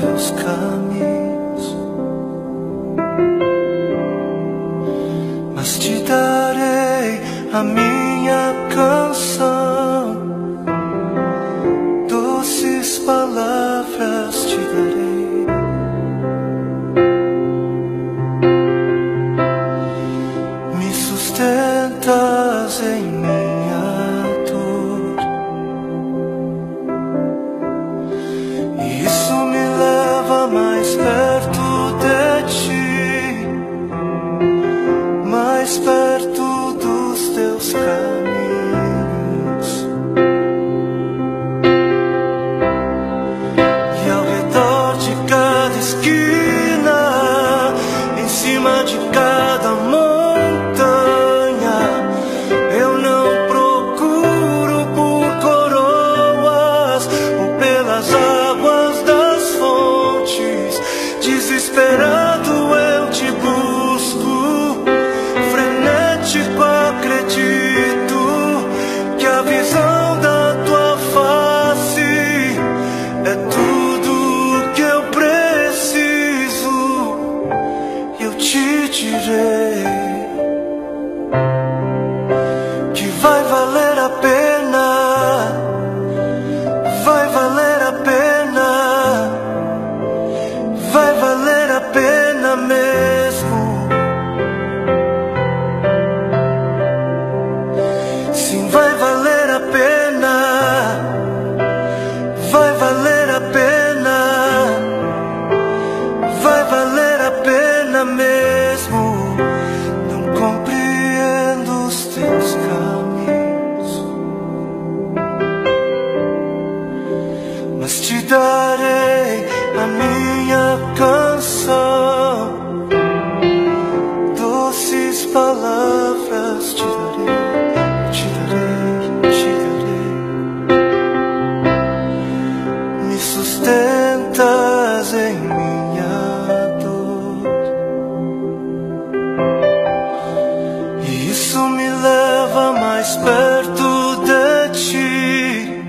teus caminhos, mas te darei a minha canção, doces palavras te darei. Me sustentas em minha dor, e isso me leva mais perto de ti, mais perto dos teus caminhos. E ao redor de cada esquina, em cima de cada montanha, eu não procuro por coroas ou pelas águas das fontes. Desesperado eu te busco, frenético acredito que a visão da tua face é tudo que eu preciso. Eu te direi que vai valer a pena, vai valer a pena, vai valer a pena mesmo. Sim, vai valer a pena, vai valer a pena, vai valer a pena mesmo. Não compreendo os teus caminhos, mas te darei a minha canção, doces palavras te darei, te darei, te darei. Me sustentas em minha dor, e isso me leva mais perto de ti,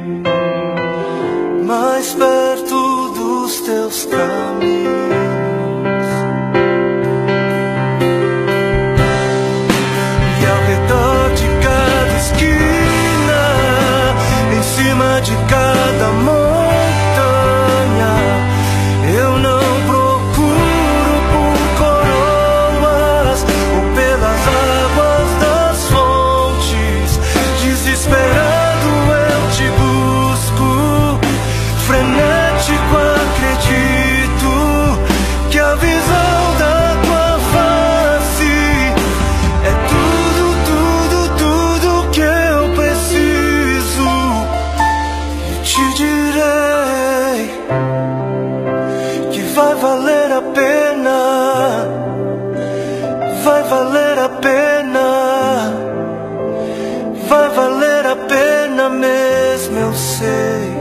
mais perto dos teus caminhos. E ao redor de cada esquina, em cima de cada montanha, eu não procuro por coroas ou pelas águas das fontes. Desesperado eu te busco, frenético acredito que a visão da tua face é tudo, tudo, tudo que eu preciso. E te direi que vai valer a pena, vai valer a pena, vai valer a pena mesmo, eu sei.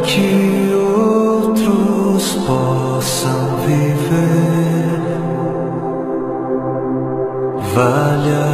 que outros possam viver. Vale